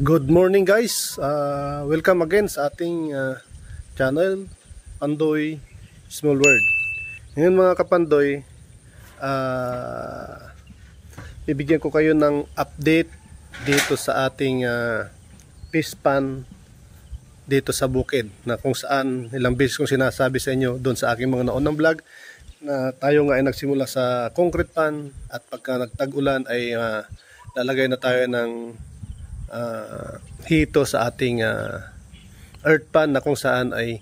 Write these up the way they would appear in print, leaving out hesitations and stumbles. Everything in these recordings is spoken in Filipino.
Good morning guys, welcome again sa ating channel Pandoy Small World. Ngayon mga kapandoy, bibigyan ko kayo ng update dito sa ating fish pan dito sa bukid, na kung saan ilang beses kong sinasabi sa inyo doon sa aking mga naunang vlog na tayo nga ay nagsimula sa concrete pan, at pagka nagtag-ulan ay lalagay na tayo ng hito sa ating earth pan, na kung saan ay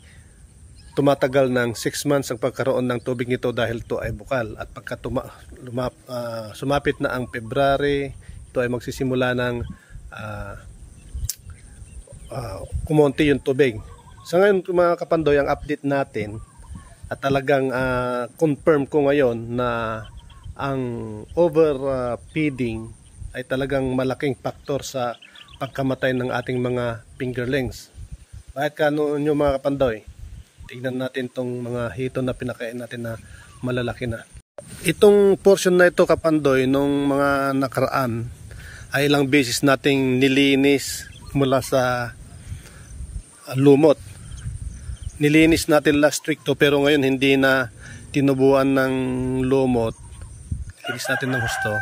tumatagal ng 6 months ang pagkaroon ng tubig nito dahil ito ay bukal. At pagka sumapit na ang February, ito ay magsisimula ng kumonti yung tubig. Sa ngayon mga kapandoy, ang update natin at talagang confirm ko ngayon na ang overfeeding ay talagang malaking faktor sa pagkamatay ng ating mga fingerlings. Bakit kano nyo mga kapandoy? Tignan natin tong mga hito na pinakain natin na malalaki na. Itong portion na ito kapandoy, nung mga nakaraan ay ilang beses nating nilinis mula sa lumot. Nilinis natin last week to, pero ngayon hindi na tinubuan ng lumot. Nilinis natin ng husto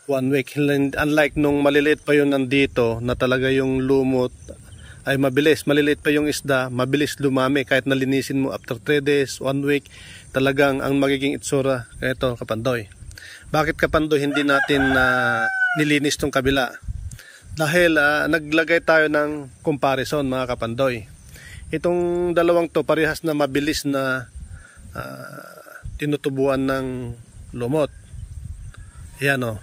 1 week. Unlike nung maliliit pa yun nandito, na talaga yung lumot ay mabilis. Maliliit pa yung isda, mabilis lumami. Kahit nalinisin mo after 3 days, 1 week, talagang ang magiging itsura. Ito kapandoy. Bakit kapandoy hindi natin nilinis tong kabila? Dahil naglagay tayo ng comparison mga kapandoy. Itong dalawang to parehas na mabilis na tinutubuan ng lumot. Yan o.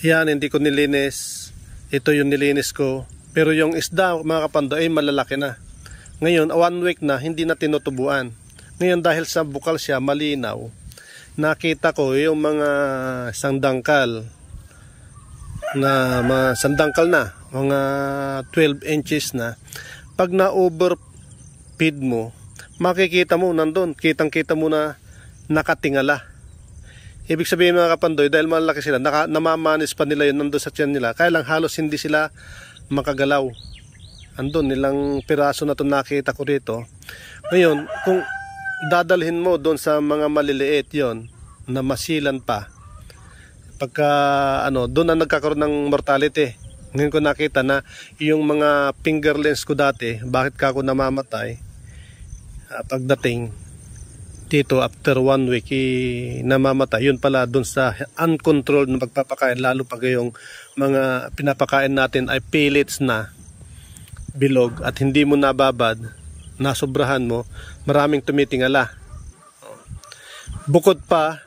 Yan, hindi ko nilinis. Ito yung nilinis ko. Pero yung isda mga kapandoy ay malalaki na. Ngayon, 1 week na, hindi na tinutubuan. Ngayon dahil sa bukal siya, malinaw, nakita ko yung mga sandangkal na sandangkal na, mga 12 inches na. Pag na-overfeed mo, makikita mo nandun, kitang-kita mo na nakatingala. Ibig sabihin mga kapandoy, dahil malaki sila, namamanis pa nila yun nandun sa tiyan nila. Kaya lang halos hindi sila makagalaw. Andun, nilang piraso na ito nakita ko rito. Ngayon, kung dadalhin mo doon sa mga maliliit yon na masilan pa, pagka doon na nagkakaroon ng mortality. Ngayon ko nakita na yung mga fingerlings ko dati, bakit ka ako namamatay, pagdating dito after 1 week namamatay, yun pala dun sa uncontrolled na pagpapakain, lalo pag yung mga pinapakain natin ay pellets na bilog at hindi mo nababad, nasobrahan mo, maraming tumitingala. Bukod pa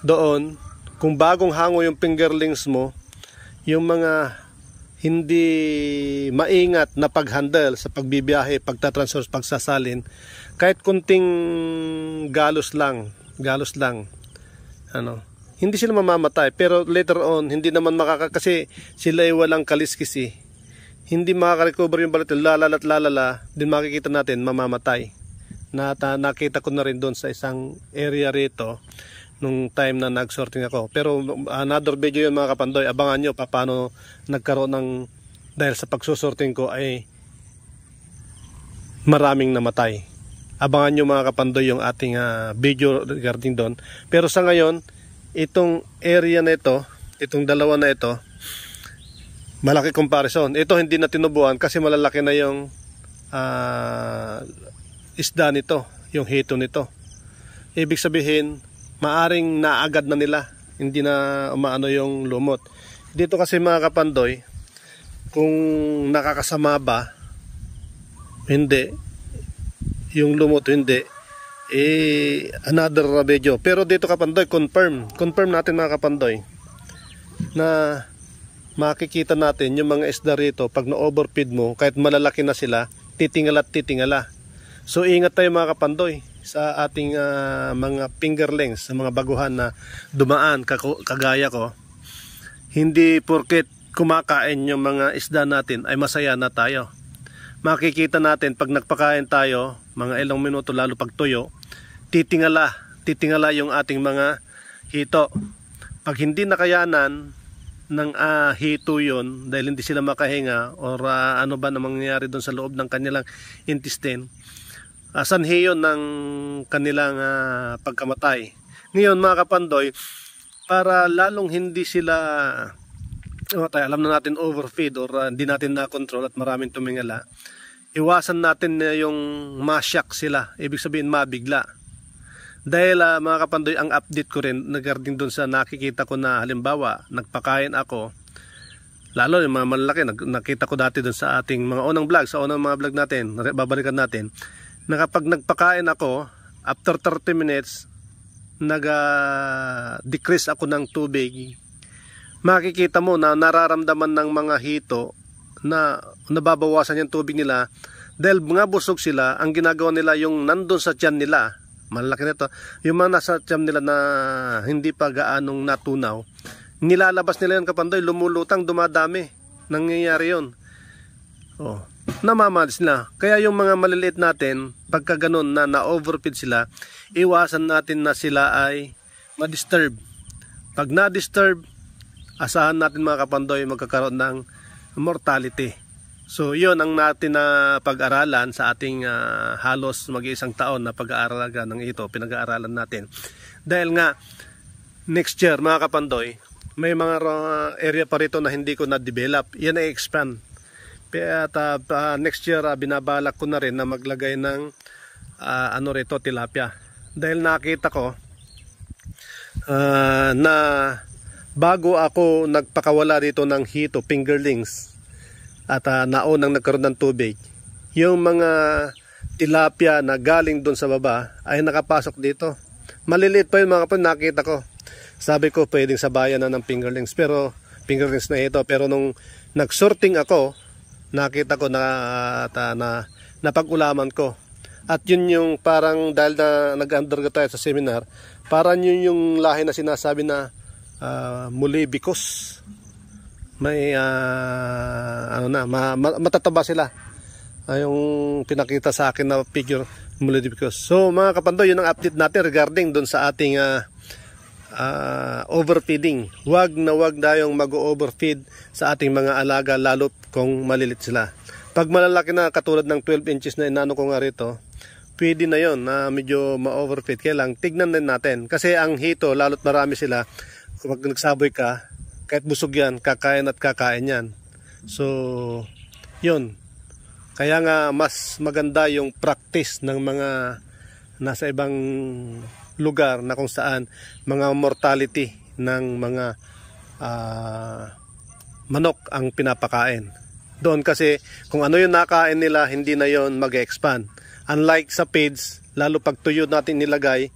doon, kung bagong hango yung fingerlings mo, yung mga hindi maingat na pag-handle sa pagbibiyahe, pagtatransfer, pagsasalin, kahit kunting galos lang, hindi sila mamamatay. Pero later on, hindi naman kasi sila ay walang kaliskisi, hindi makaka-recover yung balat, lalala, din makikita natin mamamatay. Nakita ko na rin doon sa isang area rito nung time na nag-sorting ako. Pero another video yun mga kapandoy, abangan nyo paano nagkaroon ng, dahil sa pagsusorting ko ay maraming namatay. Abangan nyo mga kapandoy yung ating video regarding doon. Pero sa ngayon, itong area na ito, itong dalawa na ito, malaki comparison. Ito hindi na tinubuan kasi malalaki na yung isda nito, yung hito nito. Ibig sabihin, maaring naagad na nila, hindi na umaano yung lumot. Dito kasi mga kapandoy, kung nakakasama ba, hindi, yung lumot hindi, another video. Pero dito kapandoy, confirm natin mga kapandoy na makikita natin yung mga isda rito, pag na-overfeed mo, kahit malalaki na sila, titingala at titingala. So ingat tayo mga kapandoy sa ating mga fingerlings, sa mga baguhan na dumaan kagaya ko. Hindi porket kumakain yung mga isda natin ay masaya na tayo. Makikita natin pag nagpakain tayo, mga ilang minuto, lalo pag tuyo, titingala yung ating mga hito. Pag hindi nakayanan, hito yun dahil hindi sila makahinga or ano ba na mangyayari doon sa loob ng kanilang intestine. Sanhi yun ng kanilang pagkamatay. Ngayon mga kapandoy, para lalong hindi sila alam na natin overfeed or hindi natin na-control at maraming tumingala, iwasan natin na yung ma-shock sila, ibig sabihin mabigla. Dahil mga kapandoy, ang update ko rin regarding dun sa nakikita ko na halimbawa nagpakain ako, lalo yung mga malalaki, nakita ko dati dun sa ating mga unang vlog, sa unang mga vlog natin, babalikan natin, na kapag nagpakain ako, after 30 minutes nag-decrease ako ng tubig, makikita mo na nararamdaman ng mga hito na nababawasan yung tubig nila dahil mga busog sila. Ang ginagawa nila yung nandun sa tiyan nila, malaki nito, yung mga nasa tiyan nila na hindi pa gaanong natunaw, nilalabas nila yung kapandoy, lumulutang, dumadami, nangyayari yun. Namamalis na. Kaya yung mga maliliit natin, pagka ganun na na-overfeed sila, iwasan natin na sila ay ma-disturb. Pag na-disturb, asahan natin mga kapandoy, magkakaroon ng mortality. So yun ang natin na pag-aralan sa ating halos mag-iisang taon na pag-aaralan ng ito, pinag-aaralan natin. Dahil nga next year mga kapandoy, may mga area pa rito na hindi ko na-develop, yan ay expand. At next year binabalak ko na rin na maglagay ng rito, tilapia. Dahil nakita ko na bago ako nagpakawala dito ng hito, fingerlings, at naunang nagkaroon ng tubig, yung mga tilapia na galing doon sa baba ay nakapasok dito. Maliliit pa yun mga kapatid, nakita ko. Sabi ko pwedeng sabayan na ng fingerlings, pero fingerlings na ito. Pero nung nagsorting ako, nakita ko na napag-ulaman ko. At yun yung parang dahil na nag-undergo tayo sa seminar, parang yun yung lahi na sinasabi na mulibicus. May matataba sila. Yung pinakita sa akin na figure, mulibicus. So mga kapandoy, yun ang update natin regarding doon sa ating overfeeding. Wag na tayong mag-overfeed sa ating mga alaga, lalo kung malilit sila. Pag malalaki na katulad ng 12 inches na inano ko nga rito, pwede na yon na medyo ma-overfeed. Kaya lang, tignan din natin. Kasi ang hito, lalo't marami sila, kapag nagsaboy ka, kahit busog yan, kakain at kakain yan. So, yun. Kaya nga, mas maganda yung practice ng mga nasa ibang lugar na kung saan mga mortality ng mga manok ang pinapakain. Doon kasi, kung ano yung nakain nila, hindi na yon mag-expand. Unlike sa feeds, lalo pag tuyo natin nilagay,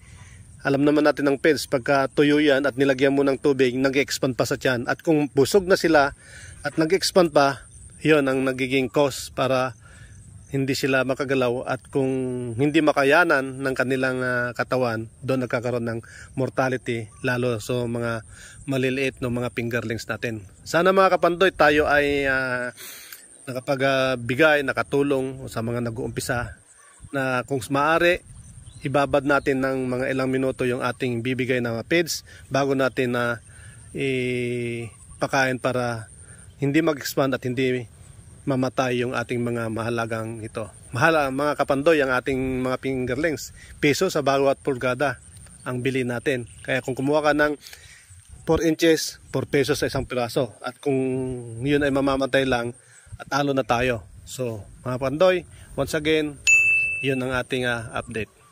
alam naman natin ng feeds, pagka tuyo yan at nilagyan mo ng tubig, nag-expand pa sa tiyan. At kung busog na sila at nag-expand pa, yon ang nagiging cause para hindi sila makagalaw. At kung hindi makayanan ng kanilang katawan, doon nagkakaroon ng mortality, lalo sa mga maliliit no mga fingerlings natin. Sana mga kapandoy, tayo ay nakapagbigay, nakatulong sa mga nag-uumpisa, na kung maaari, ibabad natin ng mga ilang minuto yung ating bibigay na feeds bago natin na ipakain para hindi mag-expand at hindi mamatay yung ating mga mahalagang ito. Mga kapandoy, ang ating mga fingerlings, peso sa bawat pulgada ang bili natin. Kaya kung kumuha ka ng 4 inches, 4 pesos sa isang piraso. At kung yun ay mamamatay lang, at talo na tayo. So mga pandoy, once again, yun ang ating update.